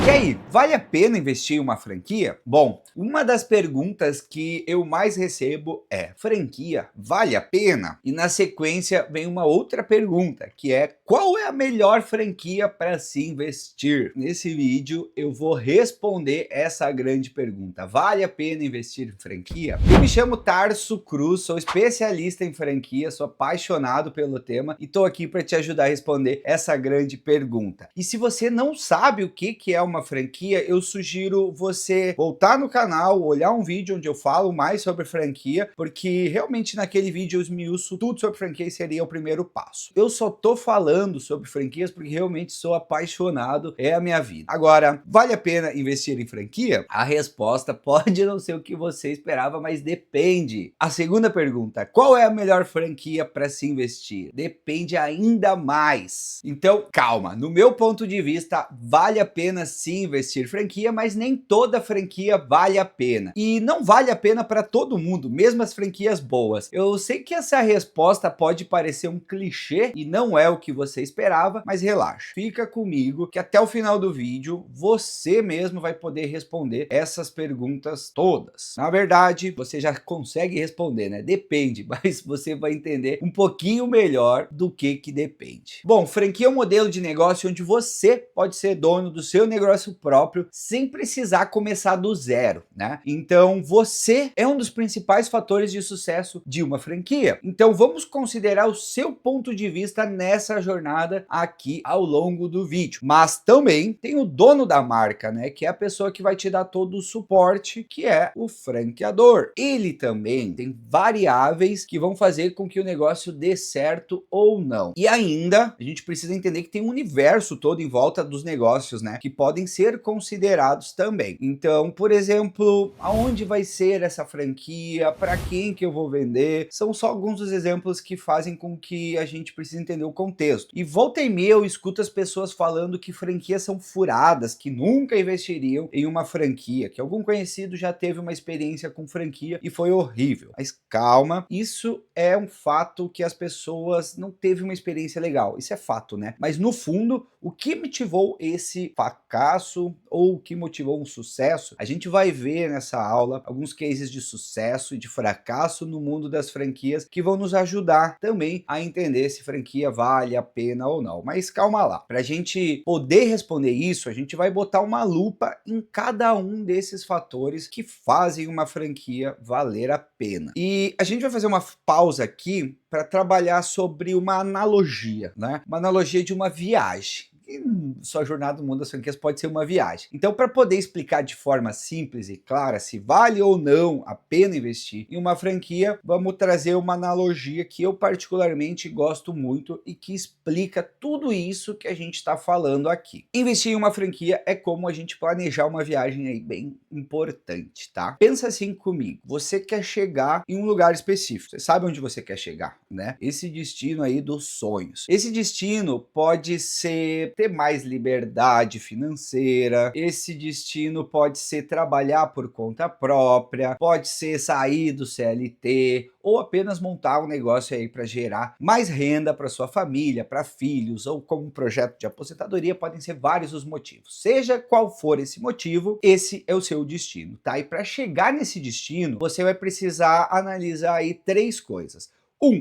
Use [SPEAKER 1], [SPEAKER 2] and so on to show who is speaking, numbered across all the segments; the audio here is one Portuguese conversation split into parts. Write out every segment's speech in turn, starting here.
[SPEAKER 1] E aí, vale a pena investir em uma franquia? Bom, uma das perguntas que eu mais recebo é: franquia vale a pena? E na sequência vem uma outra pergunta, que é: qual é a melhor franquia para se investir? Nesse vídeo eu vou responder essa grande pergunta: vale a pena investir em franquia? Eu me chamo Tarso Cruz, sou especialista em franquia, sou apaixonado pelo tema e estou aqui para te ajudar a responder essa grande pergunta. E se você não sabe o que é uma franquia, eu sugiro você voltar no canal, olhar um vídeo onde eu falo mais sobre franquia, porque realmente naquele vídeo eu esmiuço tudo sobre franquia e seria o primeiro passo. Eu só tô falando sobre franquias porque realmente sou apaixonado, é a minha vida. Agora, vale a pena investir em franquia? A resposta pode não ser o que você esperava, mas depende. A segunda pergunta: qual é a melhor franquia para se investir? Depende ainda mais. Então, calma, no meu ponto de vista, vale a pena sim investir em franquia, mas nem toda franquia vale a pena. E não vale a pena para todo mundo, mesmo as franquias boas. Eu sei que essa resposta pode parecer um clichê e não é o que você esperava, mas relaxa. Fica comigo que até o final do vídeo você mesmo vai poder responder essas perguntas todas. Na verdade, você já consegue responder, né? Depende, mas você vai entender um pouquinho melhor do que depende. Bom, franquia é um modelo de negócio onde você pode ser dono do seu negócio próprio sem precisar começar do zero, né? Então você é um dos principais fatores de sucesso de uma franquia. Então vamos considerar o seu ponto de vista nessa jornada aqui ao longo do vídeo. Mas também tem o dono da marca, né? Que é a pessoa que vai te dar todo o suporte, que é o franqueador. Ele também tem variáveis que vão fazer com que o negócio dê certo ou não. E ainda a gente precisa entender que tem um universo todo em volta dos negócios, né? Que podem ser considerados também. Então, por exemplo, aonde vai ser essa franquia? Para quem que eu vou vender? São só alguns dos exemplos que fazem com que a gente precise entender o contexto. E volta e meia eu escuto as pessoas falando que franquias são furadas, que nunca investiriam em uma franquia, que algum conhecido já teve uma experiência com franquia e foi horrível. Mas calma, isso é um fato que as pessoas não teve uma experiência legal. Isso é fato, né? Mas no fundo, o que motivou esse fracasso ou o que motivou um sucesso, a gente vai ver nessa aula alguns cases de sucesso e de fracasso no mundo das franquias que vão nos ajudar também a entender se franquia vale a pena ou não. Mas calma lá, para a gente poder responder isso, a gente vai botar uma lupa em cada um desses fatores que fazem uma franquia valer a pena. E a gente vai fazer uma pausa aqui para trabalhar sobre uma analogia, né? Uma analogia de uma viagem. E sua jornada no mundo das franquias pode ser uma viagem. Então, para poder explicar de forma simples e clara se vale ou não a pena investir em uma franquia, vamos trazer uma analogia que eu particularmente gosto muito e que explica tudo isso que a gente está falando aqui. Investir em uma franquia é como a gente planejar uma viagem aí bem importante, tá? Pensa assim comigo, você quer chegar em um lugar específico, você sabe onde você quer chegar, né? Esse destino aí dos sonhos. Esse destino pode ser ter mais liberdade financeira, esse destino pode ser trabalhar por conta própria, pode ser sair do CLT ou apenas montar um negócio aí para gerar mais renda para sua família, para filhos ou como um projeto de aposentadoria, podem ser vários os motivos. Seja qual for esse motivo, esse é o seu destino, tá? E para chegar nesse destino, você vai precisar analisar aí três coisas.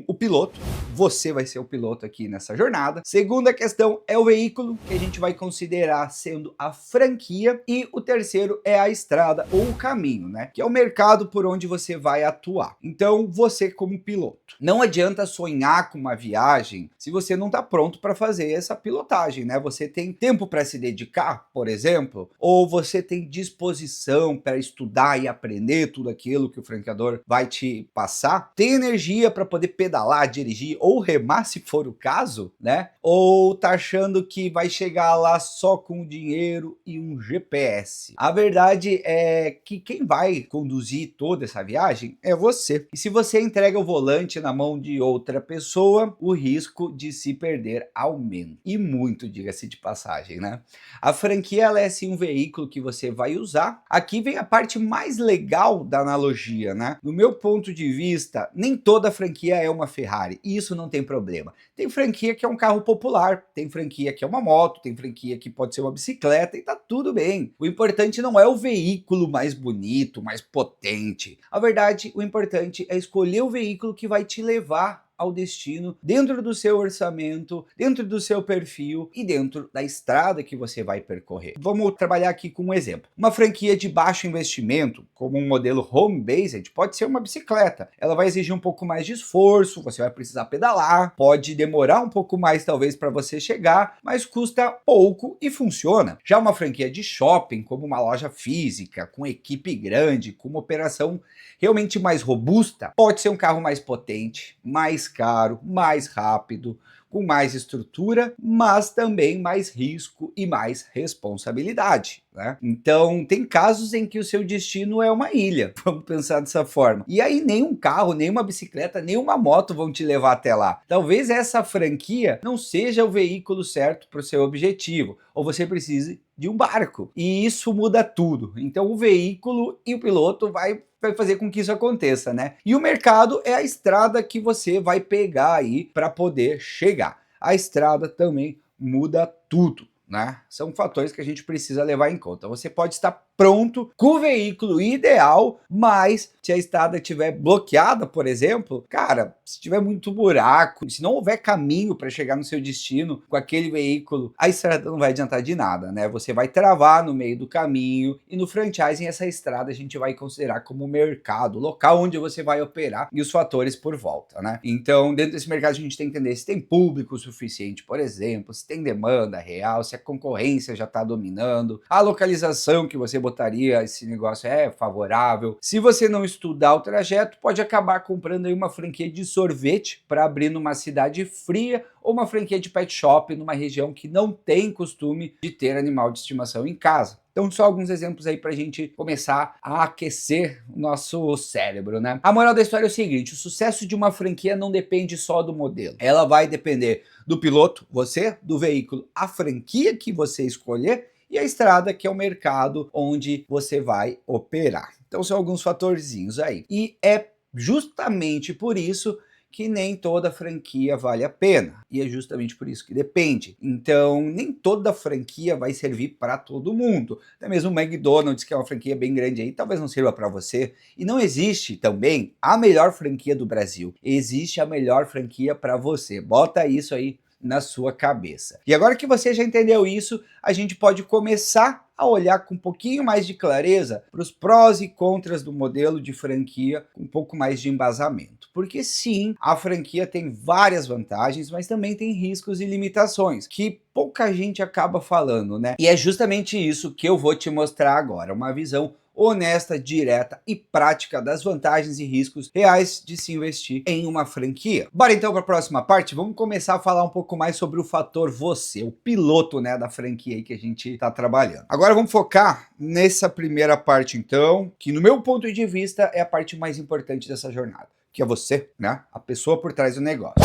[SPEAKER 1] O piloto. Você vai ser o piloto aqui nessa jornada. Segunda questão é o veículo, que a gente vai considerar sendo a franquia. E o terceiro é a estrada ou o caminho, né? Que é o mercado por onde você vai atuar. Então, você como piloto. Não adianta sonhar com uma viagem se você não está pronto para fazer essa pilotagem, né? Você tem tempo para se dedicar, por exemplo? Ou você tem disposição para estudar e aprender tudo aquilo que o franqueador vai te passar? Tem energia para poder pedalar, dirigir ou remar se for o caso, né? Ou tá achando que vai chegar lá só com dinheiro e um GPS? A verdade é que quem vai conduzir toda essa viagem é você. E se você entrega o volante na mão de outra pessoa, o risco de se perder aumenta. E muito, diga-se de passagem, né? A franquia ela é sim um veículo que você vai usar. Aqui vem a parte mais legal da analogia, né? No meu ponto de vista, nem toda franquia franquia é uma Ferrari, e isso não tem problema. Tem franquia que é um carro popular, tem franquia que é uma moto, tem franquia que pode ser uma bicicleta e tá tudo bem. O importante não é o veículo mais bonito, mais potente. A verdade, o importante é escolher o veículo que vai te levar ao destino, dentro do seu orçamento, dentro do seu perfil e dentro da estrada que você vai percorrer. Vamos trabalhar aqui com um exemplo. Uma franquia de baixo investimento, como um modelo home-based, pode ser uma bicicleta. Ela vai exigir um pouco mais de esforço, você vai precisar pedalar, pode demorar um pouco mais talvez para você chegar, mas custa pouco e funciona. Já uma franquia de shopping, como uma loja física, com equipe grande, com uma operação realmente mais robusta, pode ser um carro mais potente, mais caro, mais rápido, com mais estrutura, mas também mais risco e mais responsabilidade, né? Então, tem casos em que o seu destino é uma ilha, vamos pensar dessa forma. E aí nem um carro, nem uma bicicleta, nem uma moto vão te levar até lá. Talvez essa franquia não seja o veículo certo para o seu objetivo, ou você precise de um barco. E isso muda tudo. Então, o veículo e o piloto vai fazer com que isso aconteça, né? E o mercado é a estrada que você vai pegar aí para poder chegar. A estrada também muda tudo, né? São fatores que a gente precisa levar em conta. Você pode estar pronto com o veículo ideal, mas se a estrada estiver bloqueada, por exemplo, cara, se tiver muito buraco, se não houver caminho para chegar no seu destino com aquele veículo, a estrada não vai adiantar de nada, né? Você vai travar no meio do caminho e no franchising essa estrada a gente vai considerar como mercado, local onde você vai operar e os fatores por volta, né? Então, dentro desse mercado a gente tem que entender se tem público suficiente, por exemplo, se tem demanda real, se a concorrência já está dominando, a localização que você botaria esse negócio é favorável. Se você não estudar o trajeto, pode acabar comprando aí uma franquia de sorvete para abrir numa cidade fria ou uma franquia de pet shop numa região que não tem costume de ter animal de estimação em casa. Então, só alguns exemplos aí para a gente começar a aquecer o nosso cérebro, né? A moral da história é o seguinte: o sucesso de uma franquia não depende só do modelo. Ela vai depender do piloto, você, do veículo, a franquia que você escolher e a estrada, que é o mercado onde você vai operar. Então, são alguns fatorzinhos aí. E é justamente por isso que nem toda franquia vale a pena. E é justamente por isso que depende. Então, nem toda franquia vai servir para todo mundo. Até mesmo o McDonald's, que é uma franquia bem grande aí, talvez não sirva para você. E não existe também a melhor franquia do Brasil. Existe a melhor franquia para você. Bota isso aí na sua cabeça. E agora que você já entendeu isso, a gente pode começar a olhar com um pouquinho mais de clareza para os prós e contras do modelo de franquia, com um pouco mais de embasamento. Porque sim, a franquia tem várias vantagens, mas também tem riscos e limitações, que pouca gente acaba falando, né? E é justamente isso que eu vou te mostrar agora, uma visão honesta, direta e prática das vantagens e riscos reais de se investir em uma franquia. Bora então para a próxima parte? Vamos começar a falar um pouco mais sobre o fator você, o piloto, né, da franquia aí que a gente está trabalhando. Agora vamos focar nessa primeira parte então, que no meu ponto de vista é a parte mais importante dessa jornada, que é você, né, a pessoa por trás do negócio.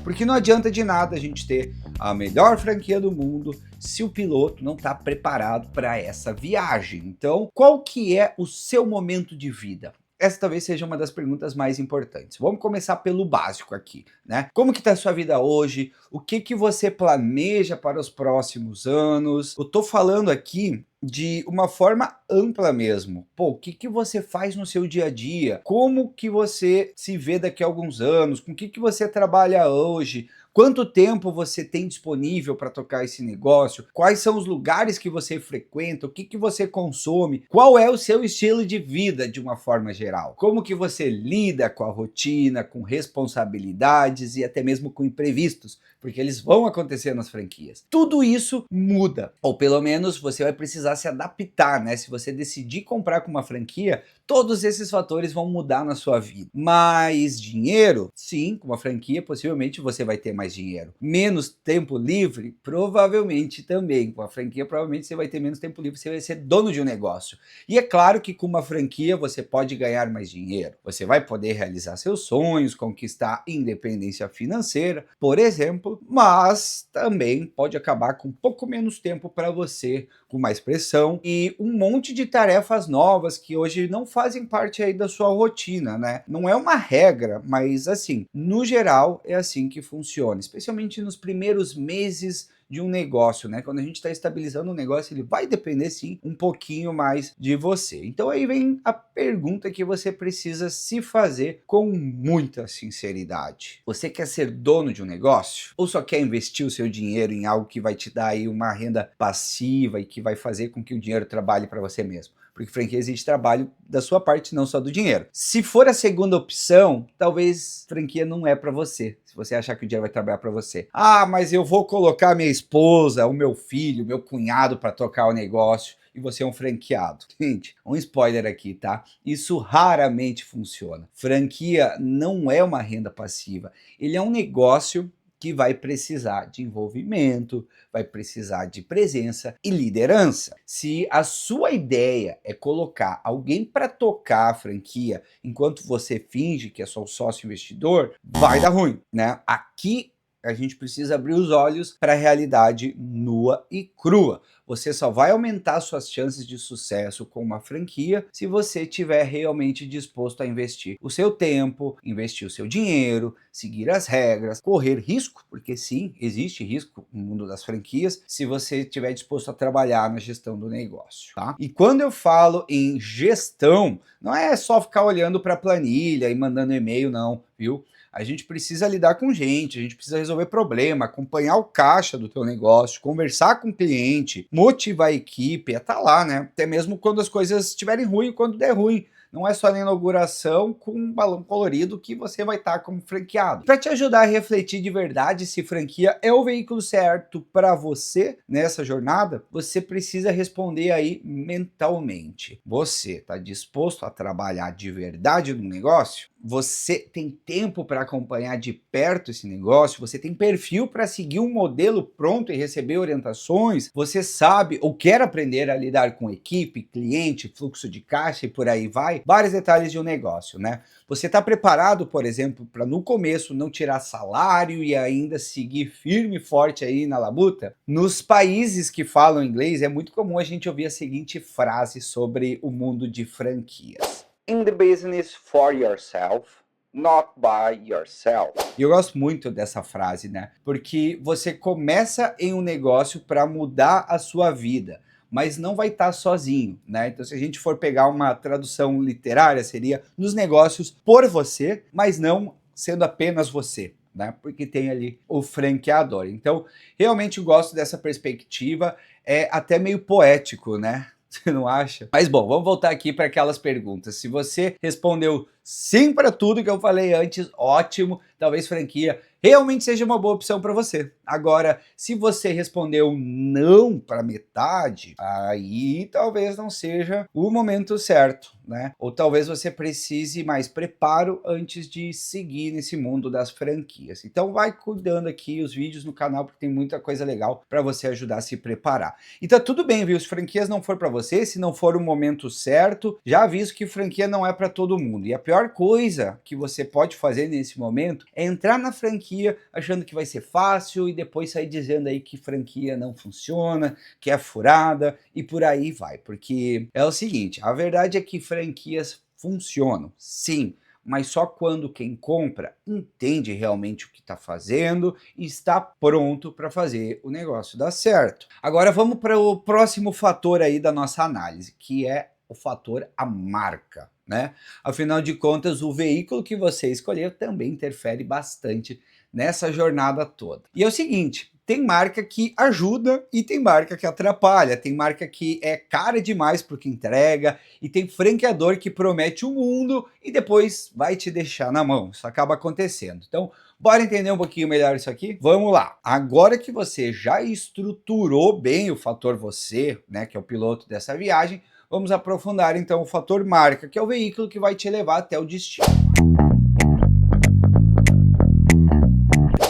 [SPEAKER 1] Porque não adianta de nada a gente ter a melhor franquia do mundo se o piloto não está preparado para essa viagem. Então, qual que é o seu momento de vida? Essa talvez seja uma das perguntas mais importantes. Vamos começar pelo básico aqui, né? Como que está a sua vida hoje? O que que você planeja para os próximos anos? Eu tô falando aqui de uma forma ampla mesmo. Pô, o que que você faz no seu dia a dia? Como que você se vê daqui a alguns anos? Com o que que você trabalha hoje? Quanto tempo você tem disponível para tocar esse negócio? Quais são os lugares que você frequenta? O que que você consome? Qual é o seu estilo de vida de uma forma geral? Como que você lida com a rotina, com responsabilidades e até mesmo com imprevistos? Porque eles vão acontecer nas franquias. Tudo isso muda, ou pelo menos você vai precisar se adaptar, né? Se você decidir comprar com uma franquia, todos esses fatores vão mudar na sua vida. Mais dinheiro? Sim, com uma franquia possivelmente você vai ter mais dinheiro. Menos tempo livre? Provavelmente também. Com a franquia provavelmente você vai ter menos tempo livre, você vai ser dono de um negócio. E é claro que com uma franquia você pode ganhar mais dinheiro. Você vai poder realizar seus sonhos, conquistar independência financeira, por exemplo, mas também pode acabar com um pouco menos tempo para você, com mais pressão e um monte de tarefas novas que hoje não fazem parte aí da sua rotina, né? Não é uma regra, mas assim, no geral é assim que funciona, especialmente nos primeiros meses de um negócio, né? Quando a gente está estabilizando um negócio, ele vai depender sim um pouquinho mais de você. Então aí vem a pergunta que você precisa se fazer com muita sinceridade. Você quer ser dono de um negócio? Ou só quer investir o seu dinheiro em algo que vai te dar aí uma renda passiva e que vai fazer com que o dinheiro trabalhe para você mesmo? Porque franquia exige trabalho da sua parte, não só do dinheiro. Se for a segunda opção, talvez franquia não é para você. Se você achar que o dinheiro vai trabalhar para você. Ah, mas eu vou colocar minha esposa, o meu filho, o meu cunhado para tocar o negócio e você é um franqueado. Gente, um spoiler aqui, tá? Isso raramente funciona. Franquia não é uma renda passiva. Ele é um negócio que vai precisar de envolvimento, vai precisar de presença e liderança. Se a sua ideia é colocar alguém para tocar a franquia enquanto você finge que é só o sócio investidor, vai dar ruim, né? Aqui a gente precisa abrir os olhos para a realidade nua e crua. Você só vai aumentar suas chances de sucesso com uma franquia se você estiver realmente disposto a investir o seu tempo, investir o seu dinheiro, seguir as regras, correr risco, porque sim, existe risco no mundo das franquias, se você estiver disposto a trabalhar na gestão do negócio, tá? E quando eu falo em gestão, não é só ficar olhando para a planilha e mandando e-mail, não, viu? A gente precisa lidar com gente, a gente precisa resolver problema, acompanhar o caixa do teu negócio, conversar com o cliente, motivar a equipe, é estar lá, né? Até mesmo quando as coisas estiverem ruins, quando der ruim. Não é só na inauguração com um balão colorido que você vai estar como franqueado. Para te ajudar a refletir de verdade se franquia é o veículo certo para você nessa jornada, você precisa responder aí mentalmente. Você está disposto a trabalhar de verdade no negócio? Você tem tempo para acompanhar de perto esse negócio? Você tem perfil para seguir um modelo pronto e receber orientações? Você sabe ou quer aprender a lidar com equipe, cliente, fluxo de caixa e por aí vai? Vários detalhes de um negócio, né? Você está preparado, por exemplo, para no começo não tirar salário e ainda seguir firme e forte aí na labuta? Nos países que falam inglês é muito comum a gente ouvir a seguinte frase sobre o mundo de franquias: In the business for yourself, not by yourself. E eu gosto muito dessa frase, né? Porque você começa em um negócio para mudar a sua vida, mas não vai estar sozinho, né? Então, se a gente for pegar uma tradução literária, seria nos negócios por você, mas não sendo apenas você, né? Porque tem ali o franqueador. Então, realmente gosto dessa perspectiva, é até meio poético, né? Você não acha? Mas bom, vamos voltar aqui para aquelas perguntas. Se você respondeu sim para tudo que eu falei antes, ótimo. Talvez franquia realmente seja uma boa opção para você. Agora, se você respondeu não para metade, aí talvez não seja o momento certo, né? Ou talvez você precise mais preparo antes de seguir nesse mundo das franquias. Então vai cuidando aqui os vídeos no canal, porque tem muita coisa legal para você ajudar a se preparar. E tá tudo bem, viu? Se franquias não for para você, se não for o momento certo, já aviso que franquia não é para todo mundo. E a pior coisa que você pode fazer nesse momento é entrar na franquia achando que vai ser fácil e depois sair dizendo aí que franquia não funciona, que é furada e por aí vai. Porque é o seguinte, a verdade é que franquias funcionam, sim, mas só quando quem compra entende realmente o que está fazendo e está pronto para fazer o negócio dar certo. Agora vamos para o próximo fator aí da nossa análise, que é o fator a marca, né? Afinal de contas, o veículo que você escolher também interfere bastante nessa jornada toda. E é o seguinte, tem marca que ajuda e tem marca que atrapalha, tem marca que é cara demais porque entrega e tem franqueador que promete o mundo e depois vai te deixar na mão. Isso acaba acontecendo. Então, bora entender um pouquinho melhor isso aqui? Vamos lá! Agora que você já estruturou bem o fator você, né, que é o piloto dessa viagem, vamos aprofundar então o fator marca, que é o veículo que vai te levar até o destino.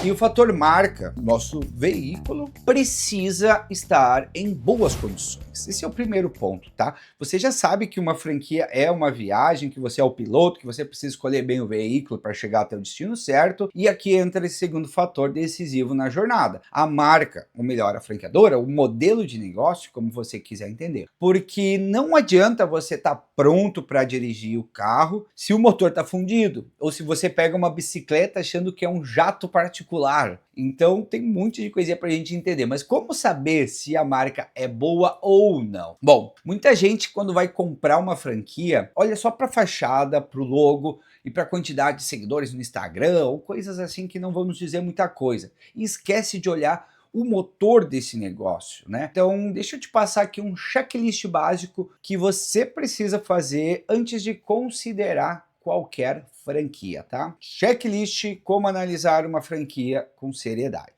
[SPEAKER 1] E o fator marca, nosso veículo, precisa estar em boas condições. perrengues. Esse é o primeiro ponto, tá? Você já sabe que uma franquia é uma viagem, que você é o piloto, que você precisa escolher bem o veículo para chegar até o destino certo, e aqui entra esse segundo fator decisivo na jornada. A marca, ou melhor, a franqueadora, o modelo de negócio, como você quiser entender. Porque não adianta você estar pronto para dirigir o carro se o motor está fundido, ou se você pega uma bicicleta achando que é um jato particular. Então tem um monte de coisinha pra gente entender, mas como saber se a marca é boa ou não? Bom, muita gente quando vai comprar uma franquia, olha só para a fachada, para o logo e para a quantidade de seguidores no Instagram ou coisas assim que não vão nos dizer muita coisa. E esquece de olhar o motor desse negócio, né? Então, deixa eu te passar aqui um checklist básico que você precisa fazer antes de considerar qualquer franquia, tá? Checklist como analisar uma franquia com seriedade.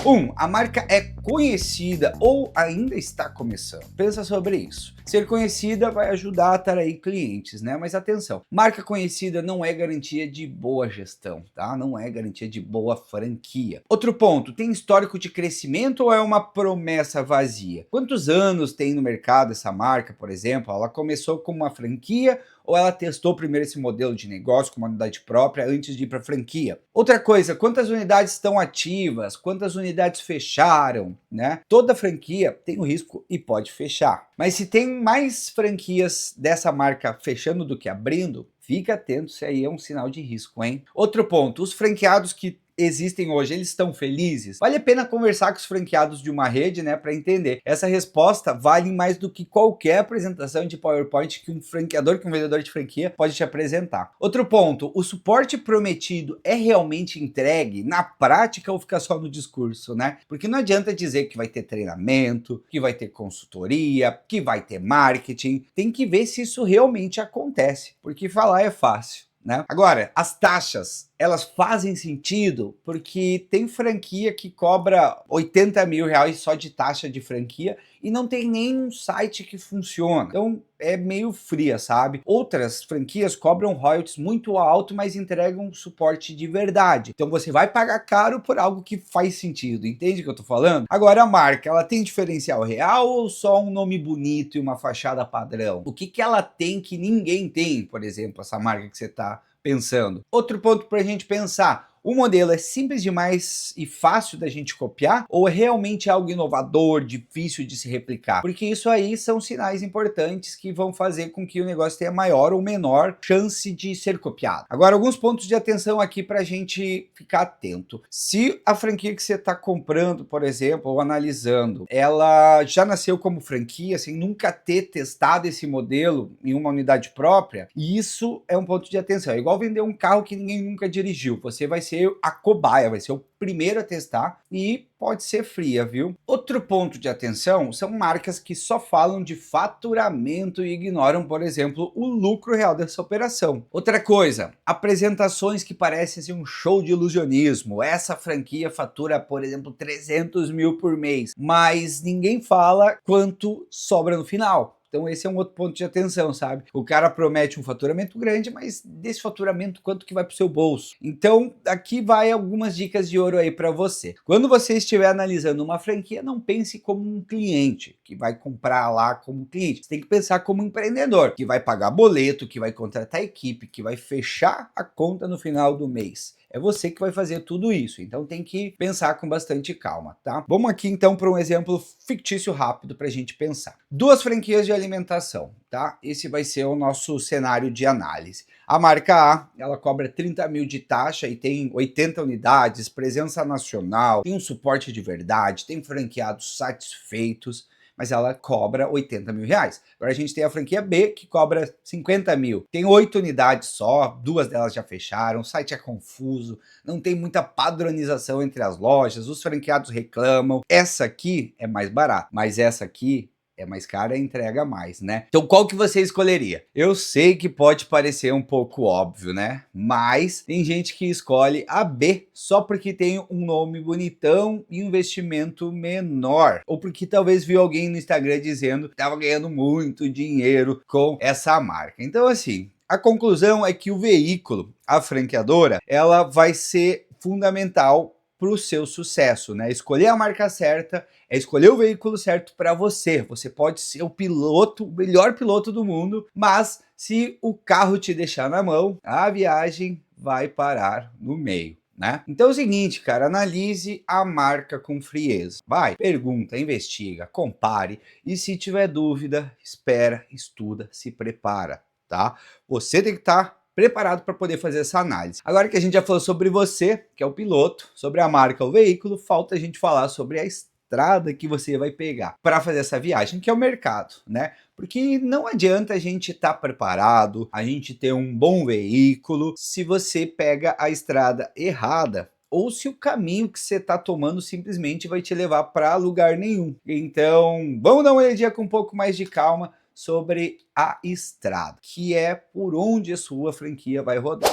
[SPEAKER 1] 1. A marca é conhecida ou ainda está começando? Pensa sobre isso. Ser conhecida vai ajudar a atrair clientes, né? Mas atenção, marca conhecida não é garantia de boa gestão, tá? Não é garantia de boa franquia. Outro ponto, tem histórico de crescimento ou é uma promessa vazia? Quantos anos tem no mercado essa marca, por exemplo? Ela começou como uma franquia ou ela testou primeiro esse modelo de negócio com uma unidade própria antes de ir para a franquia? Outra coisa, quantas unidades estão ativas? Quantas unidades fecharam? Né? Toda franquia tem um risco e pode fechar. Mas se tem mais franquias dessa marca fechando do que abrindo, fica atento se aí é um sinal de risco, hein? Outro ponto, os franqueados que existem hoje, eles estão felizes? Vale a pena conversar com os franqueados de uma rede, né, para entender. Essa resposta vale mais do que qualquer apresentação de PowerPoint que um franqueador, que um vendedor de franquia pode te apresentar. Outro ponto, o suporte prometido é realmente entregue na prática ou fica só no discurso, né? Porque não adianta dizer que vai ter treinamento, que vai ter consultoria, que vai ter marketing. Tem que ver se isso realmente acontece, porque falar é fácil, né? Agora, as taxas, elas fazem sentido porque tem franquia que cobra 80 mil reais só de taxa de franquia e não tem nenhum site que funciona. Então é meio fria, sabe? Outras franquias cobram royalties muito alto, mas entregam suporte de verdade. Então você vai pagar caro por algo que faz sentido, entende o que eu tô falando? Agora a marca, ela tem diferencial real ou só um nome bonito e uma fachada padrão? O que ela tem que ninguém tem, por exemplo, essa marca que você tá pensando? Outro ponto para a gente pensar, o modelo é simples demais e fácil da gente copiar ou é realmente algo inovador, difícil de se replicar? Porque isso aí são sinais importantes que vão fazer com que o negócio tenha maior ou menor chance de ser copiado. Agora, alguns pontos de atenção aqui para a gente ficar atento. Se a franquia que você está comprando, por exemplo, ou analisando, ela já nasceu como franquia, sem nunca ter testado esse modelo em uma unidade própria, isso é um ponto de atenção. É igual vender um carro que ninguém nunca dirigiu. Você vai ser a cobaia, vai ser o primeiro a testar e pode ser fria, viu? Outro ponto de atenção são marcas que só falam de faturamento e ignoram, por exemplo, o lucro real dessa operação. Outra coisa, apresentações que parecem ser um show de ilusionismo. Essa franquia fatura, por exemplo, 300 mil por mês, mas ninguém fala quanto sobra no final. Então esse é um outro ponto de atenção, sabe? O cara promete um faturamento grande, mas desse faturamento quanto que vai pro seu bolso? Então aqui vai algumas dicas de ouro aí para você. Quando você estiver analisando uma franquia, não pense como um cliente que vai comprar lá como cliente. Você tem que pensar como um empreendedor, que vai pagar boleto, que vai contratar equipe, que vai fechar a conta no final do mês. É você que vai fazer tudo isso, então tem que pensar com bastante calma, tá? Vamos aqui então para um exemplo fictício rápido para a gente pensar. Duas franquias de alimentação, tá? Esse vai ser o nosso cenário de análise. A marca A, ela cobra 30 mil de taxa e tem 80 unidades, presença nacional, tem um suporte de verdade, tem franqueados satisfeitos, mas ela cobra 80 mil reais. Agora a gente tem a franquia B, que cobra 50 mil. Tem 8 unidades só, 2 delas já fecharam, o site é confuso, não tem muita padronização entre as lojas, os franqueados reclamam. Essa aqui é mais barata, mas essa aqui é mais cara e entrega mais, né? Então qual que você escolheria? Eu sei que pode parecer um pouco óbvio, né? Mas tem gente que escolhe a B só porque tem um nome bonitão e um investimento menor. Ou porque talvez viu alguém no Instagram dizendo que estava ganhando muito dinheiro com essa marca. Então assim, a conclusão é que o veículo, a franqueadora, ela vai ser fundamental para o seu sucesso, né? Escolher a marca certa é escolher o veículo certo para você. Você pode ser o piloto, o melhor piloto do mundo, mas se o carro te deixar na mão, a viagem vai parar no meio, né? Então é o seguinte, cara, analise a marca com frieza. Vai, pergunta, investiga, compare e se tiver dúvida, espera, estuda, se prepara, tá? Você tem que estar preparado para poder fazer essa análise. Agora que a gente já falou sobre você, que é o piloto, sobre a marca, o veículo, falta a gente falar sobre a estrada que você vai pegar para fazer essa viagem, que é o mercado, né? Porque não adianta a gente estar preparado, a gente ter um bom veículo, se você pega a estrada errada, ou se o caminho que você está tomando simplesmente vai te levar para lugar nenhum. Então, vamos dar uma olhadinha com um pouco mais de calma sobre a estrada, que é por onde a sua franquia vai rodar.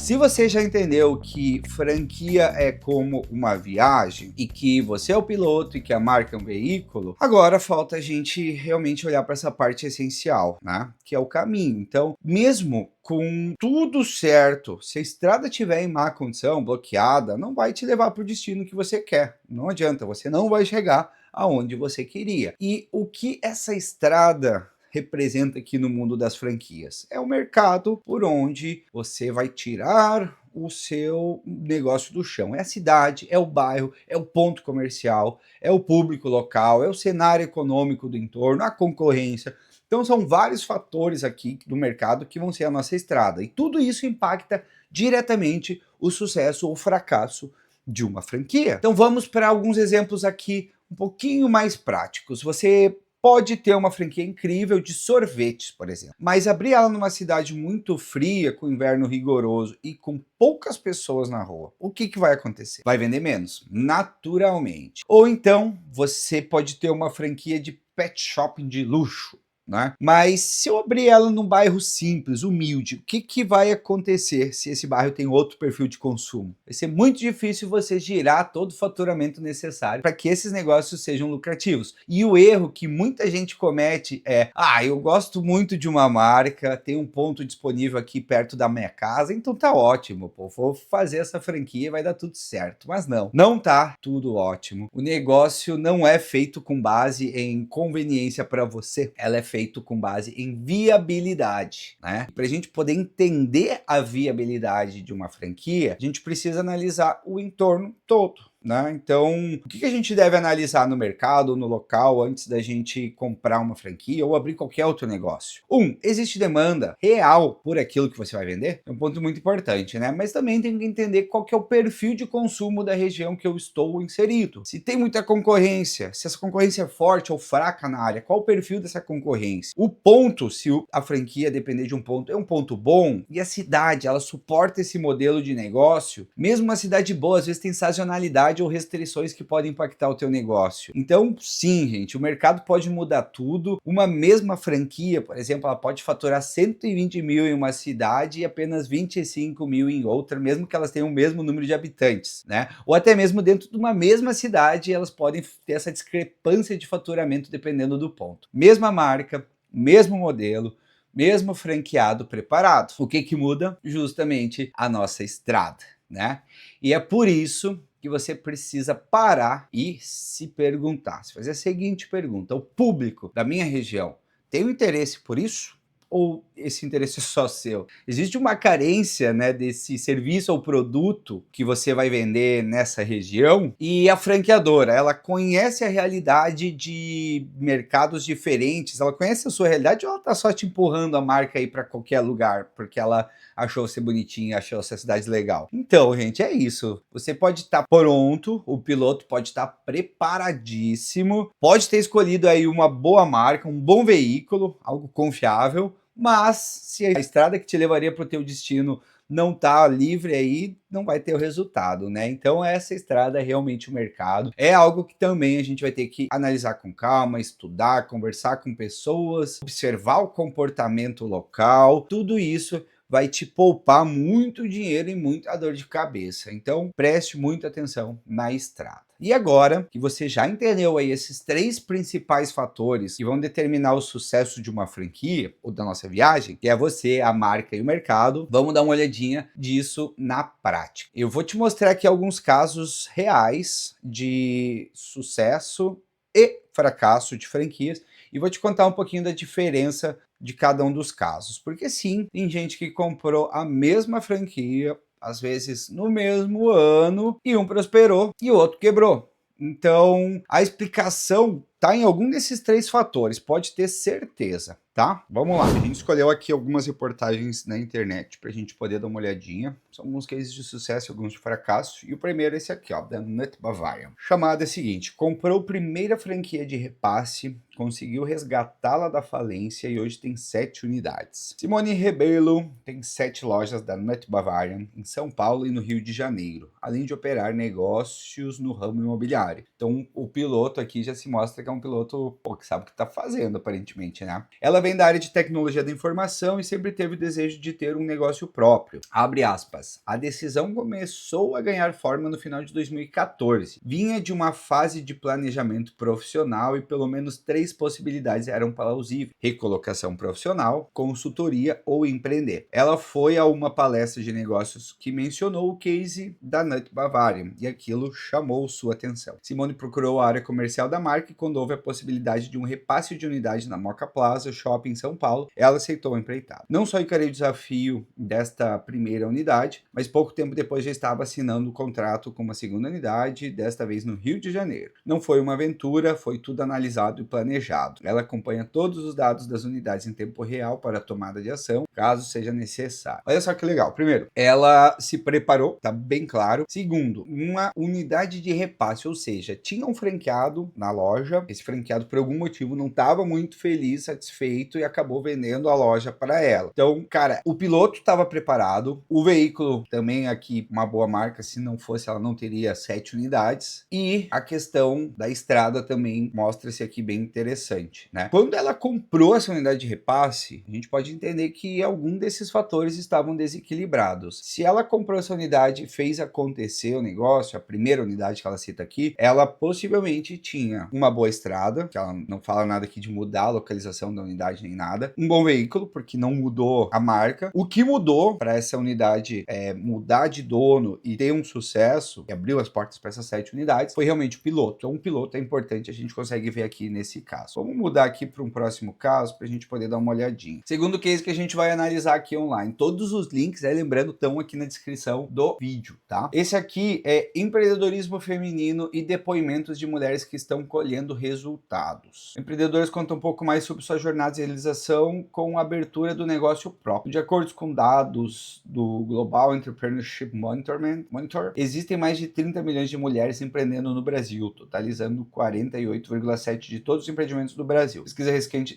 [SPEAKER 1] Se você já entendeu que franquia é como uma viagem e que você é o piloto e que a marca é um veículo, agora falta a gente realmente olhar para essa parte essencial, né? Que é o caminho. Então, mesmo com tudo certo, se a estrada estiver em má condição, bloqueada, não vai te levar para o destino que você quer. Não adianta, você não vai chegar aonde você queria. E o que essa estrada representa aqui no mundo das franquias? É o mercado por onde você vai tirar o seu negócio do chão. É a cidade, é o bairro, é o ponto comercial, é o público local, é o cenário econômico do entorno, a concorrência. Então são vários fatores aqui do mercado que vão ser a nossa estrada. E tudo isso impacta diretamente o sucesso ou fracasso de uma franquia. Então vamos para alguns exemplos aqui um pouquinho mais práticos. Você pode ter uma franquia incrível de sorvetes, por exemplo, mas abrir ela numa cidade muito fria, com inverno rigoroso e com poucas pessoas na rua, o que vai acontecer? Vai vender menos, naturalmente. Ou então, você pode ter uma franquia de pet shopping de luxo, né? Mas se eu abrir ela num bairro simples, humilde, o que vai acontecer se esse bairro tem outro perfil de consumo? Vai ser muito difícil você girar todo o faturamento necessário para que esses negócios sejam lucrativos. E o erro que muita gente comete é: eu gosto muito de uma marca, tem um ponto disponível aqui perto da minha casa, então tá ótimo, pô, vou fazer essa franquia e vai dar tudo certo. Mas não tá tudo ótimo. O negócio não é feito com base em conveniência para você, ela é feito com base em viabilidade, né? Para a gente poder entender a viabilidade de uma franquia, a gente precisa analisar o entorno todo, né? Então, o que a gente deve analisar no mercado, no local, antes da gente comprar uma franquia ou abrir qualquer outro negócio? Existe demanda real por aquilo que você vai vender? É um ponto muito importante, né? Mas também tem que entender qual que é o perfil de consumo da região que eu estou inserido. Se tem muita concorrência, se essa concorrência é forte ou fraca na área, qual o perfil dessa concorrência? O ponto, se a franquia depender de um ponto, é um ponto bom, e a cidade, ela suporta esse modelo de negócio, mesmo uma cidade boa, às vezes tem sazonalidade ou restrições que podem impactar o teu negócio. Então, sim, gente, o mercado pode mudar tudo. Uma mesma franquia, por exemplo, ela pode faturar 120 mil em uma cidade e apenas 25 mil em outra, mesmo que elas tenham o mesmo número de habitantes, né? Ou até mesmo dentro de uma mesma cidade, elas podem ter essa discrepância de faturamento dependendo do ponto. Mesma marca, mesmo modelo, mesmo franqueado preparado. O que muda? Justamente a nossa estrada, né? E é por isso que você precisa parar e se perguntar, se fazer a seguinte pergunta: o público da minha região tem um interesse por isso? Ou esse interesse é só seu? Existe uma carência, né, desse serviço ou produto que você vai vender nessa região, e a franqueadora, ela conhece a realidade de mercados diferentes, ela conhece a sua realidade, ou ela está só te empurrando a marca aí para qualquer lugar, porque ela achou você bonitinho, achou essa cidade legal? Então, gente, é isso. Você pode estar pronto, o piloto pode estar preparadíssimo, pode ter escolhido aí uma boa marca, um bom veículo, algo confiável, mas se a estrada que te levaria para o teu destino não tá livre aí, não vai ter o resultado, né? Então essa estrada é realmente o mercado. É algo que também a gente vai ter que analisar com calma, estudar, conversar com pessoas, observar o comportamento local. Tudo isso vai te poupar muito dinheiro e muita dor de cabeça. Então, preste muita atenção na estrada. E agora que você já entendeu aí esses 3 principais fatores que vão determinar o sucesso de uma franquia ou da nossa viagem, que é você, a marca e o mercado, vamos dar uma olhadinha disso na prática. Eu vou te mostrar aqui alguns casos reais de sucesso e fracasso de franquias e vou te contar um pouquinho da diferença de cada um dos casos. Porque sim, tem gente que comprou a mesma franquia, às vezes no mesmo ano, e um prosperou e o outro quebrou. Então, a explicação está em algum desses 3 fatores, pode ter certeza, tá? Vamos lá. A gente escolheu aqui algumas reportagens na internet para a gente poder dar uma olhadinha. São alguns cases de sucesso e alguns de fracasso. E o primeiro é esse aqui, ó, da Nut Bavarian. Chamada é a seguinte: comprou primeira franquia de repasse, conseguiu resgatá-la da falência e hoje tem 7 unidades. Simone Rebelo tem 7 lojas da Nut Bavarian em São Paulo e no Rio de Janeiro, além de operar negócios no ramo imobiliário. Então, o piloto aqui já se mostra que é um piloto que sabe o que está fazendo, aparentemente, né? Ela vem da área de tecnologia da informação e sempre teve o desejo de ter um negócio próprio. Abre aspas. A decisão começou a ganhar forma no final de 2014. Vinha de uma fase de planejamento profissional e pelo menos 3 possibilidades eram plausíveis: recolocação profissional, consultoria ou empreender. Ela foi a uma palestra de negócios que mencionou o case da Nut Bavarian e aquilo chamou sua atenção. Simone procurou a área comercial da marca e quando houve a possibilidade de um repasse de unidade na Moca Plaza Shopping em São Paulo, ela aceitou a empreitada. Não só encarei o desafio desta primeira unidade, mas pouco tempo depois já estava assinando o contrato com uma segunda unidade, desta vez no Rio de Janeiro. Não foi uma aventura, foi tudo analisado e planejado. Ela acompanha todos os dados das unidades em tempo real para a tomada de ação, caso seja necessário. Olha só que legal. Primeiro, ela se preparou, tá bem claro. Segundo, uma unidade de repasse, ou seja, tinha um franqueado na loja, esse franqueado por algum motivo não estava muito feliz, satisfeito e acabou vendendo a loja para ela. Então, cara, o piloto estava preparado, o veículo também aqui, uma boa marca, se não fosse ela não teria 7 unidades, e a questão da estrada também mostra-se aqui bem interessante, né? Quando ela comprou essa unidade de repasse, a gente pode entender que algum desses fatores estavam desequilibrados. Se ela comprou essa unidade e fez acontecer o negócio, a primeira unidade que ela cita aqui, ela possivelmente tinha uma boa estrada, que ela não fala nada aqui de mudar a localização da unidade nem nada, um bom veículo, porque não mudou a marca. O que mudou para essa unidade mudar de dono e ter um sucesso, que abriu as portas para essas 7 unidades, foi realmente o piloto. Então, o piloto é importante, a gente consegue ver aqui nesse caso. Vamos mudar aqui para um próximo caso, para a gente poder dar uma olhadinha. Segundo case que a gente vai analisar aqui online. Todos os links, lembrando, estão aqui na descrição do vídeo, tá? Esse aqui é empreendedorismo feminino e depoimentos de mulheres que estão colhendo resultados. Empreendedores contam um pouco mais sobre sua jornada de realização com a abertura do negócio próprio. De acordo com dados do Global Entrepreneurship Monitor, existem mais de 30 milhões de mulheres empreendendo no Brasil, totalizando 48,7% de todos os empreendimentos do Brasil. Pesquisa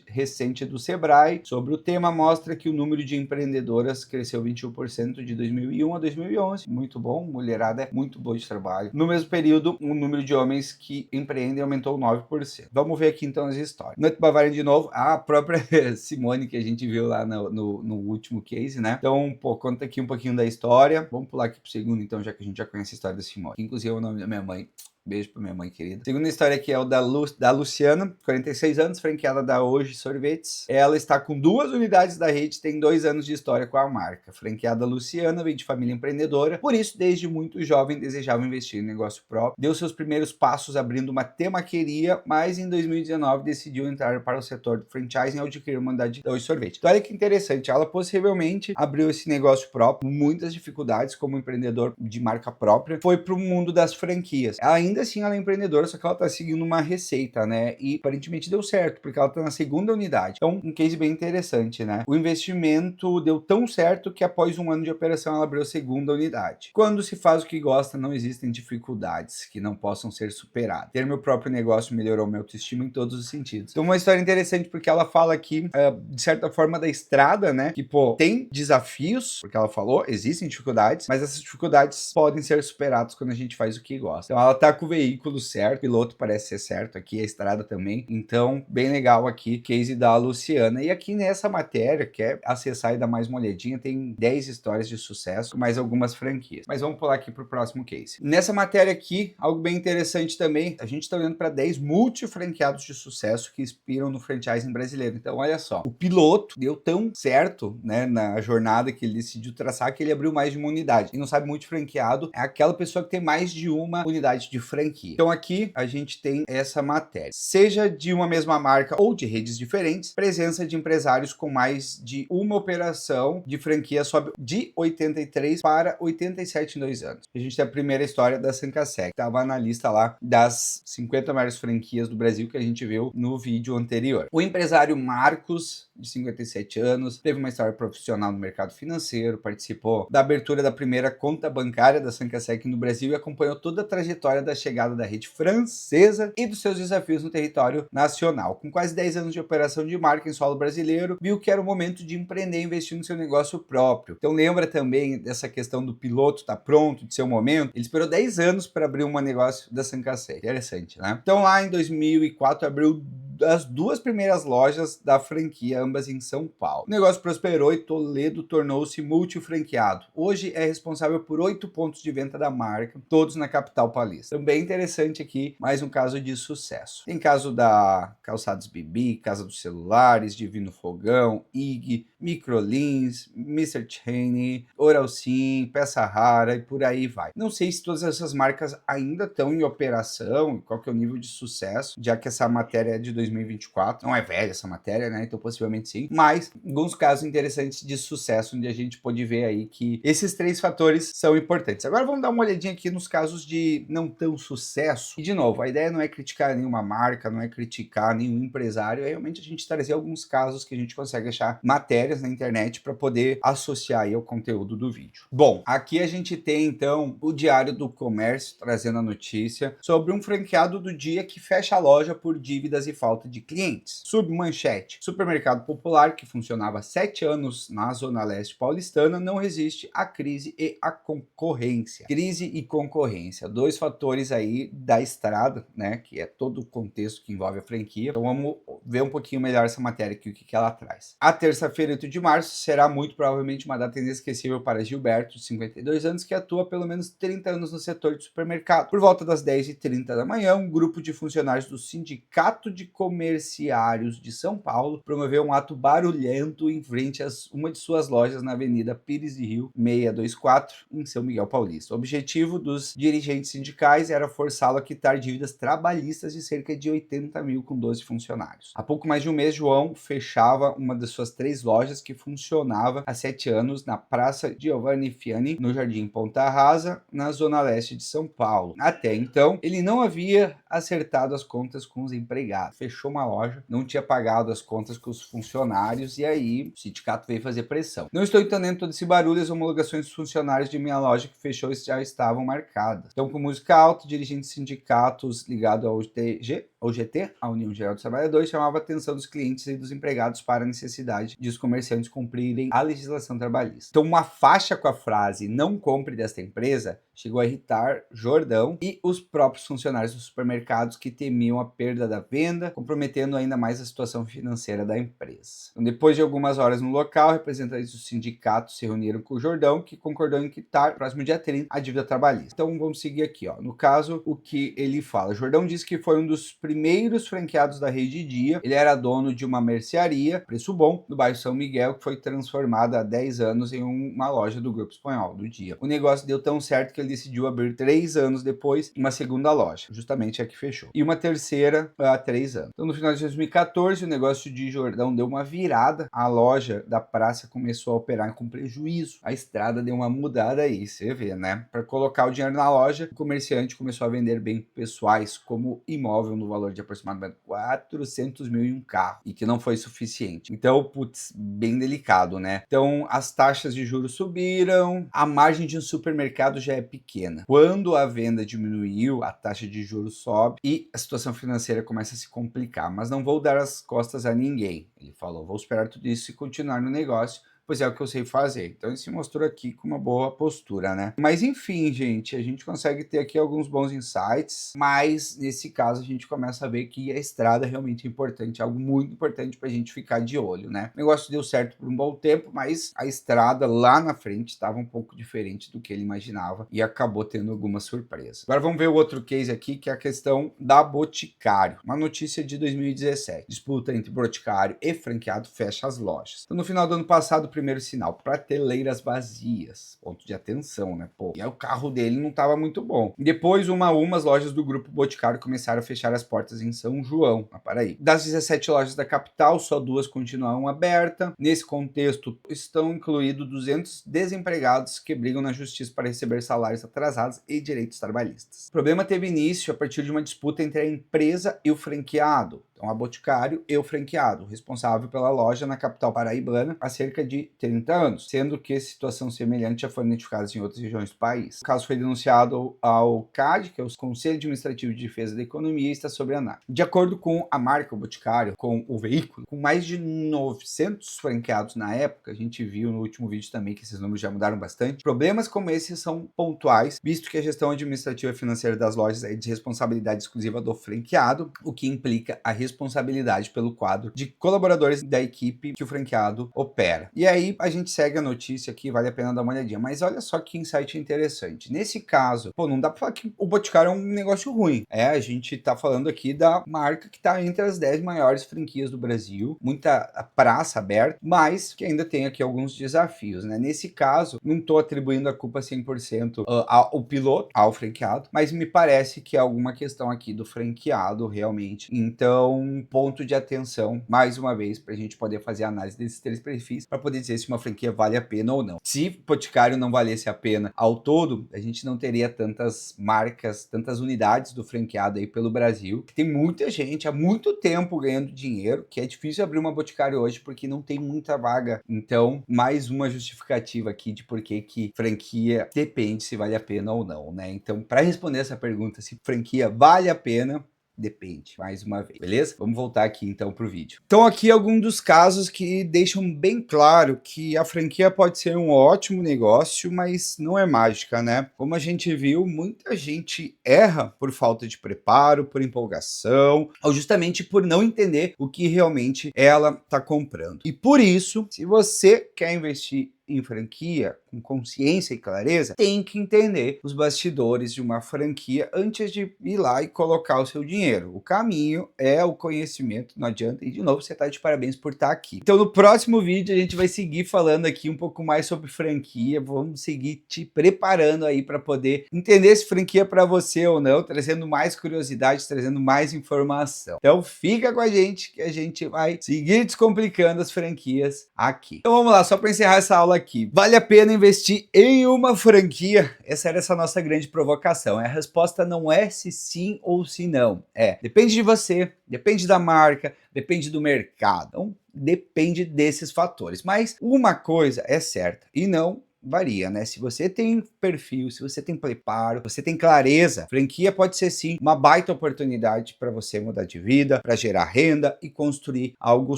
[SPEAKER 1] recente do Sebrae sobre o tema mostra que o número de empreendedoras cresceu 21% de 2001 a 2011. Muito bom, mulherada é muito boa de trabalho. No mesmo período, o número de homens que empreendem aumentou 9%. Vamos ver aqui então as histórias. Nut Bavarian de novo, a própria Simone que a gente viu lá no último case, né? Então, conta aqui um pouquinho da história. Vamos pular aqui pro segundo então, já que a gente já conhece a história da Simone. Inclusive é o nome da minha mãe. Beijo pra minha mãe querida. Segunda história aqui é o da Luciana, 46 anos, franqueada da Hoje Sorvetes. Ela está com 2 unidades da rede, tem 2 anos de história com a marca. Franqueada Luciana, vem de família empreendedora, por isso, desde muito jovem, desejava investir em negócio próprio. Deu seus primeiros passos abrindo uma temaqueria, mas em 2019 decidiu entrar para o setor do franchising ao adquirir uma unidade da Hoje Sorvete. Então olha que interessante, ela possivelmente abriu esse negócio próprio, com muitas dificuldades como empreendedor de marca própria, foi para o mundo das franquias. Ainda assim ela é empreendedora, só que ela tá seguindo uma receita, né? E aparentemente deu certo, porque ela tá na segunda unidade. Então, um case bem interessante, né? O investimento deu tão certo que após 1 ano de operação ela abriu a segunda unidade. Quando se faz o que gosta, não existem dificuldades que não possam ser superadas. Ter meu próprio negócio melhorou minha autoestima em todos os sentidos. Então, uma história interessante porque ela fala aqui, de certa forma, da estrada, né? Que, tem desafios, porque ela falou, existem dificuldades, mas essas dificuldades podem ser superadas quando a gente faz o que gosta. Então, ela tá com o veículo certo, o piloto parece ser certo aqui, a estrada também. Então, bem legal aqui, case da Luciana. E aqui nessa matéria, quer acessar e dar mais uma olhadinha, tem 10 histórias de sucesso, mais algumas franquias. Mas vamos pular aqui para o próximo case. Nessa matéria aqui, algo bem interessante também, a gente está olhando para 10 multifranqueados de sucesso que inspiram no franchising brasileiro. Então, olha só, o piloto deu tão certo, né, na jornada que ele decidiu traçar, que ele abriu mais de uma unidade. Quem não sabe, multifranqueado é aquela pessoa que tem mais de uma unidade de franquia. Então aqui a gente tem essa matéria. Seja de uma mesma marca ou de redes diferentes, presença de empresários com mais de uma operação de franquia sobe de 83 para 87 em 2 anos. A gente tem a primeira história da Sancasec, que estava na lista lá das 50 maiores franquias do Brasil que a gente viu no vídeo anterior. O empresário Marcos, de 57 anos, teve uma história profissional no mercado financeiro, participou da abertura da primeira conta bancária da Sancasec no Brasil e acompanhou toda a trajetória da chegada da rede francesa e dos seus desafios no território nacional. Com quase 10 anos de operação de marca em solo brasileiro, viu que era o momento de empreender e investir no seu negócio próprio. Então lembra também dessa questão do piloto estar pronto, de seu momento? Ele esperou 10 anos para abrir um negócio da Sancasec. Interessante, né? Então lá em 2004 abriu as 2 primeiras lojas da franquia, ambas em São Paulo. O negócio prosperou e Toledo tornou-se multifranqueado. Hoje é responsável por 8 pontos de venda da marca, todos na capital paulista. Também interessante aqui, mais um caso de sucesso. Tem caso da Calçados Bibi, Casa dos Celulares, Divino Fogão, IG, Microlins, Mr. Cheney, Oral Sim, Peça Rara e por aí vai. Não sei se todas essas marcas ainda estão em operação, qual que é o nível de sucesso, já que essa matéria é de 2024, não é velha essa matéria, né? Então possivelmente sim, mas alguns casos interessantes de sucesso onde a gente pode ver aí que esses 3 fatores são importantes. Agora vamos dar uma olhadinha aqui nos casos de não tão sucesso. E de novo, a ideia não é criticar nenhuma marca, não é criticar nenhum empresário, é realmente a gente trazer alguns casos que a gente consegue achar matérias na internet para poder associar aí ao conteúdo do vídeo. Bom, aqui a gente tem então o Diário do Comércio trazendo a notícia sobre um franqueado do dia que fecha a loja por dívidas e falta de clientes. Submanchete: supermercado popular que funcionava há 7 anos na Zona Leste paulistana não resiste à crise e à concorrência. Crise e concorrência, 2 fatores aí da estrada, né, que é todo o contexto que envolve a franquia. Então vamos ver um pouquinho melhor essa matéria aqui, o que ela traz. A terça-feira, 8 de março, será muito provavelmente uma data inesquecível para Gilberto, de 52 anos, que atua há pelo menos 30 anos no setor de supermercado. Por volta das 10h30 da manhã, um grupo de funcionários do Sindicato de Comerciários de São Paulo promoveu um ato barulhento em frente a uma de suas lojas na Avenida Pires de Rio 624, em São Miguel Paulista. O objetivo dos dirigentes sindicais era forçá-lo a quitar dívidas trabalhistas de cerca de 80 mil com 12 funcionários. Há pouco mais de um mês, João fechava uma das suas 3 lojas que funcionava há 7 anos na Praça Giovanni Fiani, no Jardim Ponta Rasa, na Zona Leste de São Paulo. Até então, ele não havia acertado as contas com os empregados. Fechou uma loja, não tinha pagado as contas com os funcionários e aí o sindicato veio fazer pressão. Não estou entendendo todo esse barulho, as homologações dos funcionários de minha loja que fechou já estavam marcadas. Então, com música alta, dirigentes sindicatos ligados ao GT, a União Geral dos Trabalhadores, chamava a atenção dos clientes e dos empregados para a necessidade de os comerciantes cumprirem a legislação trabalhista. Então, uma faixa com a frase "não compre desta empresa" chegou a irritar Jordão e os próprios funcionários dos supermercados que temiam a perda da venda, comprometendo ainda mais a situação financeira da empresa. Então, depois de algumas horas no local, representantes do sindicato se reuniram com o Jordão, que concordou em quitar, próximo dia 30, a dívida trabalhista. Então vamos seguir aqui, ó. No caso, o que ele fala. Jordão disse que foi um dos primeiros franqueados da Rede Dia. Ele era dono de uma mercearia, preço bom, no bairro São Miguel, que foi transformada há 10 anos em uma loja do Grupo Espanhol, do Dia. O negócio deu tão certo que ele decidiu abrir 3 anos depois uma segunda loja, justamente a que fechou, e uma terceira há 3 anos. Então no final de 2014 o negócio de Jordão deu uma virada, a loja da praça começou a operar com prejuízo, a estrada deu uma mudada aí, você vê, né? Para colocar o dinheiro na loja, o comerciante começou a vender bens pessoais como imóvel no valor de aproximadamente 400 mil em um carro, e que não foi suficiente. Então, putz, bem delicado, né? Então as taxas de juros subiram, a margem de um supermercado já é pequena. Quando a venda diminuiu, a taxa de juros sobe e a situação financeira começa a se complicar. Mas não vou dar as costas a ninguém, ele falou. Vou esperar tudo isso e continuar no negócio, pois é o que eu sei fazer. Então ele se mostrou aqui com uma boa postura, né? Mas enfim, gente, a gente consegue ter aqui alguns bons insights, mas nesse caso a gente começa a ver que a estrada realmente é importante, algo muito importante pra gente ficar de olho, né? O negócio deu certo por um bom tempo, mas a estrada lá na frente estava um pouco diferente do que ele imaginava e acabou tendo algumas surpresas. Agora vamos ver o outro case aqui, que é a questão da Boticário. Uma notícia de 2017. Disputa entre Boticário e franqueado fecha as lojas. Então, no final do ano passado, o primeiro sinal, prateleiras vazias. Ponto de atenção, né? Pô, e aí o carro dele não estava muito bom. Depois, uma a uma, as lojas do grupo Boticário começaram a fechar as portas em São João. Mas para aí. Das 17 lojas da capital, só 2 continuam abertas. Nesse contexto, estão incluídos 200 desempregados que brigam na justiça para receber salários atrasados e direitos trabalhistas. O problema teve início a partir de uma disputa entre a empresa e o franqueado. Então, a Boticário e o franqueado, responsável pela loja na capital paraibana há cerca de 30 anos, sendo que situação semelhante já foi identificada em outras regiões do país. O caso foi denunciado ao CAD, que é o Conselho Administrativo de Defesa da Economia, e está sob análise. De acordo com a marca Boticário, com o veículo, com mais de 900 franqueados na época, a gente viu no último vídeo também que esses números já mudaram bastante, problemas como esses são pontuais, visto que a gestão administrativa e financeira das lojas é de responsabilidade exclusiva do franqueado, o que implica a responsabilidade pelo quadro de colaboradores da equipe que o franqueado opera. E aí a gente segue a notícia aqui, vale a pena dar uma olhadinha. Mas olha só que insight interessante. Nesse caso, pô, não dá pra falar que o Boticário é um negócio ruim. A gente tá falando aqui da marca que tá entre as 10 maiores franquias do Brasil, muita praça aberta, mas que ainda tem aqui alguns desafios, né? Nesse caso, não tô atribuindo a culpa 100% ao piloto, ao franqueado, mas me parece que é alguma questão aqui do franqueado realmente. Então, um ponto de atenção, mais uma vez, para a gente poder fazer a análise desses 3 perfis, para poder dizer se uma franquia vale a pena ou não. Se Boticário não valesse a pena ao todo, a gente não teria tantas marcas, tantas unidades do franqueado aí pelo Brasil. Tem muita gente há muito tempo ganhando dinheiro, que é difícil abrir uma Boticário hoje porque não tem muita vaga. Então, mais uma justificativa aqui de por que franquia depende se vale a pena ou não, né? Então, para responder essa pergunta, se franquia vale a pena, depende, mais uma vez, beleza? Vamos voltar aqui então pro vídeo. Então aqui alguns dos casos que deixam bem claro que a franquia pode ser um ótimo negócio, mas não é mágica, né? Como a gente viu, muita gente erra por falta de preparo, por empolgação, ou justamente por não entender o que realmente ela tá comprando. E por isso, se você quer investir em franquia, com consciência e clareza, tem que entender os bastidores de uma franquia antes de ir lá e colocar o seu dinheiro. O caminho é o conhecimento, não adianta. E de novo, você tá de parabéns por estar aqui. Então no próximo vídeo a gente vai seguir falando aqui um pouco mais sobre franquia, vamos seguir te preparando aí para poder entender se franquia para você ou não, trazendo mais curiosidade, trazendo mais informação. Então fica com a gente que a gente vai seguir descomplicando as franquias aqui. Então vamos lá, só para encerrar essa aula aqui. Vale a pena investir em uma franquia? Essa era essa nossa grande provocação. A resposta não é se sim ou se não. Depende de você, depende da marca, depende do mercado. Então, depende desses fatores. Mas uma coisa é certa, e não varia, né? Se você tem perfil, se você tem preparo, você tem clareza, franquia pode ser sim uma baita oportunidade para você mudar de vida, para gerar renda e construir algo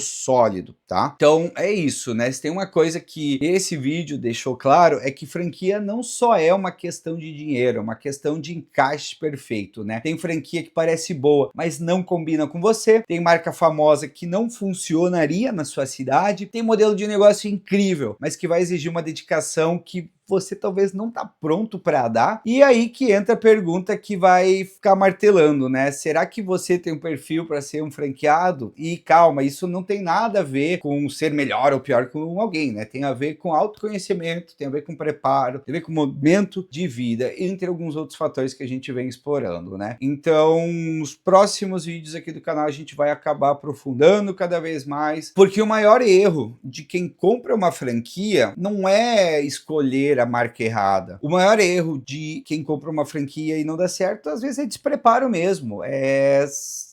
[SPEAKER 1] sólido, tá? Então é isso, né? Se tem uma coisa que esse vídeo deixou claro é que franquia não só é uma questão de dinheiro, é uma questão de encaixe perfeito, né? Tem franquia que parece boa, mas não combina com você, tem marca famosa que não funcionaria na sua cidade, tem modelo de negócio incrível, mas que vai exigir uma dedicação que você talvez não tá pronto para dar. E aí que entra a pergunta que vai ficar martelando, né? Será que você tem um perfil para ser um franqueado? E calma, isso não tem nada a ver com ser melhor ou pior que alguém, né? Tem a ver com autoconhecimento, tem a ver com preparo, tem a ver com momento de vida, entre alguns outros fatores que a gente vem explorando, né? Então, nos próximos vídeos aqui do canal a gente vai acabar aprofundando cada vez mais, porque o maior erro de quem compra uma franquia não é escolher a marca errada. O maior erro de quem compra uma franquia e não dá certo, às vezes é despreparo mesmo, é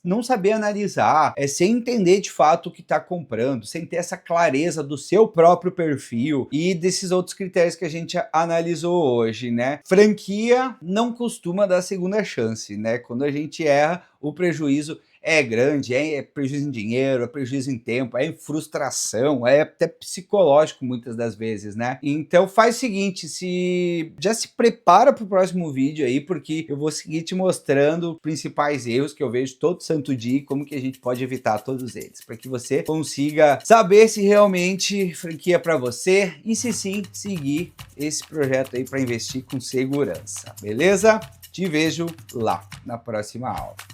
[SPEAKER 1] não saber analisar, é sem entender de fato o que está comprando, sem ter essa clareza do seu próprio perfil e desses outros critérios que a gente analisou hoje, né? Franquia não costuma dar segunda chance, né? Quando a gente erra, o prejuízo é grande, é prejuízo em dinheiro, é prejuízo em tempo, é em frustração, é até psicológico muitas das vezes, né? Então faz o seguinte, já se prepara para o próximo vídeo aí, porque eu vou seguir te mostrando os principais erros que eu vejo todo santo dia e como que a gente pode evitar todos eles, para que você consiga saber se realmente franquia é para você e se sim, seguir esse projeto aí para investir com segurança, beleza? Te vejo lá na próxima aula.